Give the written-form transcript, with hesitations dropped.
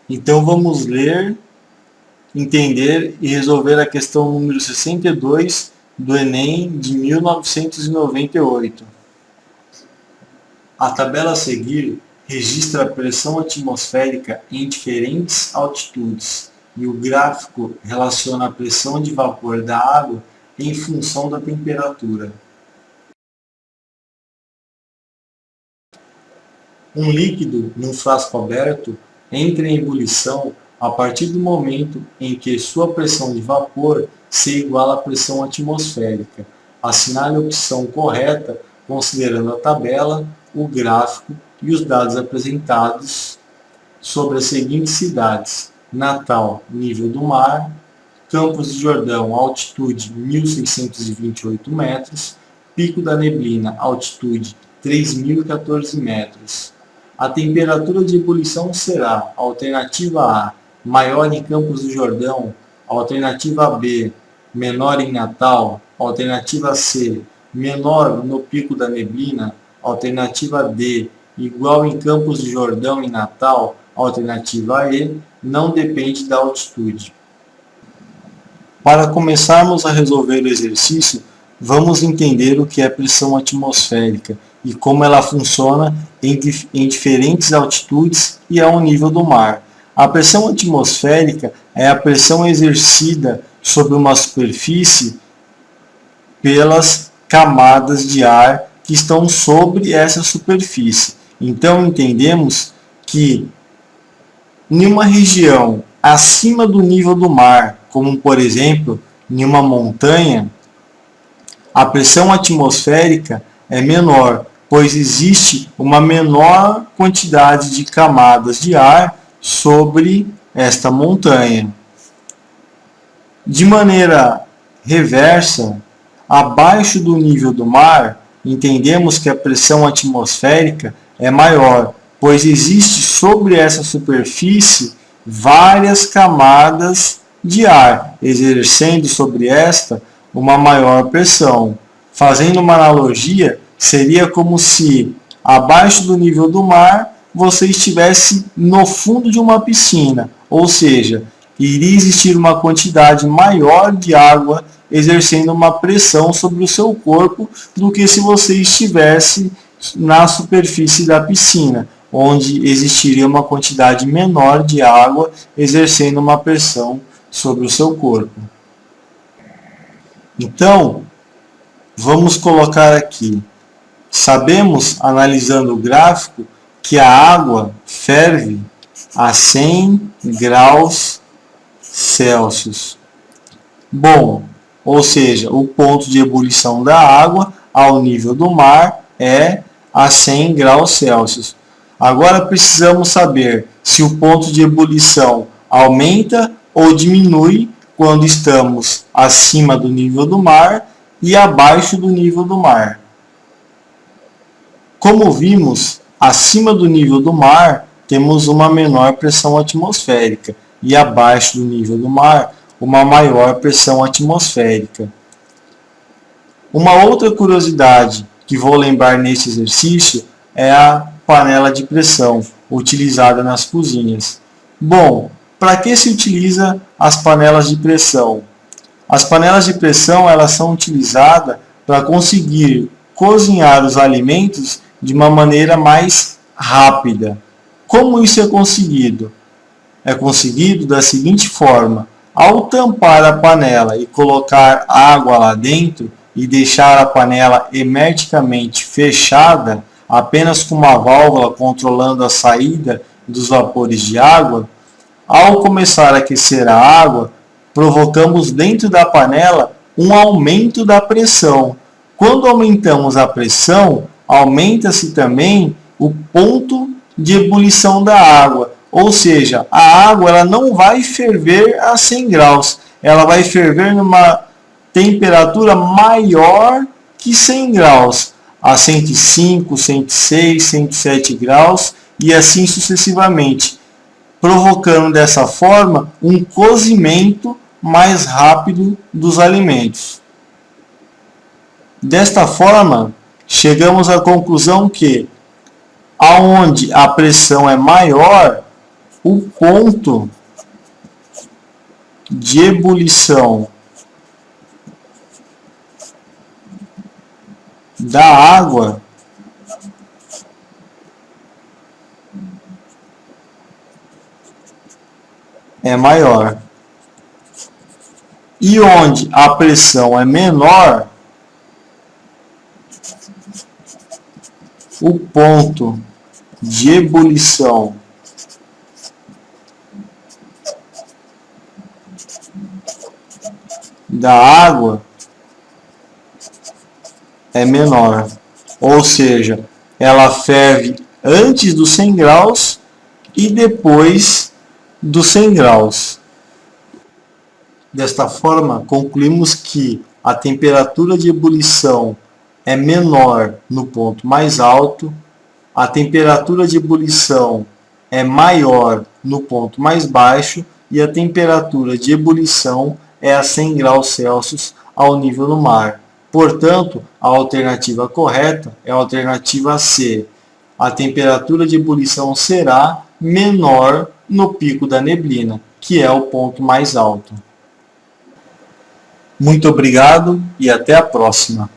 Então vamos ler, entender e resolver a questão número 62 do Enem de 1998. A tabela a seguir registra a pressão atmosférica em diferentes altitudes e o gráfico relaciona a pressão de vapor da água em função da temperatura. Um líquido num frasco aberto entra em ebulição a partir do momento em que sua pressão de vapor se iguala à pressão atmosférica. Assinale a opção correta considerando a tabela, o gráfico e os dados apresentados sobre as seguintes cidades: Natal, nível do mar; Campos do Jordão, altitude 1.628 metros; Pico da Neblina, altitude 3.014 metros. A temperatura de ebulição será: alternativa A, maior em Campos do Jordão; alternativa B, menor em Natal; alternativa C, menor no Pico da Neblina; alternativa D, igual em Campos do Jordão e Natal; alternativa E, não depende da altitude. Para começarmos a resolver o exercício, vamos entender o que é pressão atmosférica e como ela funciona em diferentes altitudes e ao nível do mar. A pressão atmosférica é a pressão exercida sobre uma superfície pelas camadas de ar que estão sobre essa superfície. Então entendemos que em uma região acima do nível do mar, como por exemplo em uma montanha, a pressão atmosférica é menor, pois existe uma menor quantidade de camadas de ar sobre esta montanha. De maneira reversa, abaixo do nível do mar, entendemos que a pressão atmosférica é maior, pois existe sobre essa superfície várias camadas de ar, exercendo sobre esta uma maior pressão. Fazendo uma analogia, seria como se abaixo do nível do mar você estivesse no fundo de uma piscina, ou seja, iria existir uma quantidade maior de água exercendo uma pressão sobre o seu corpo do que se você estivesse na superfície da piscina, onde existiria uma quantidade menor de água exercendo uma pressão sobre o seu corpo. Então, vamos colocar aqui. Sabemos, analisando o gráfico, que a água ferve a 100 graus Celsius. Bom, ou seja, o ponto de ebulição da água ao nível do mar é a 100 graus Celsius. Agora precisamos saber se o ponto de ebulição aumenta ou diminui quando estamos acima do nível do mar e abaixo do nível do mar. Como vimos, acima do nível do mar temos uma menor pressão atmosférica e abaixo do nível do mar uma maior pressão atmosférica. Uma outra curiosidade que vou lembrar nesse exercício é a panela de pressão utilizada nas cozinhas. Bom, para que se utiliza as panelas de pressão? As panelas de pressão elas são utilizadas para conseguir cozinhar os alimentos de uma maneira mais rápida. Como isso é conseguido? É conseguido da seguinte forma: ao tampar a panela e colocar água lá dentro e deixar a panela hermeticamente fechada, apenas com uma válvula controlando a saída dos vapores de água, ao começar a aquecer a água, provocamos dentro da panela um aumento da pressão. Quando aumentamos a pressão, aumenta-se também o ponto de ebulição da água. Ou seja, a água ela não vai ferver a 100 graus, ela vai ferver numa temperatura maior que 100 graus, a 105, 106, 107 graus e assim sucessivamente, provocando dessa forma um cozimento mais rápido dos alimentos. Desta forma, chegamos à conclusão que, aonde a pressão é maior, o ponto de ebulição da água é maior. E onde a pressão é menor, o ponto de ebulição da água é menor. Ou seja, ela ferve antes dos 100 graus e depois dos 100 graus. Desta forma, concluímos que a temperatura de ebulição é menor no ponto mais alto, a temperatura de ebulição é maior no ponto mais baixo e a temperatura de ebulição é a 100 graus Celsius ao nível do mar. Portanto, a alternativa correta é a alternativa C. A temperatura de ebulição será menor no pico da neblina, que é o ponto mais alto. Muito obrigado e até a próxima.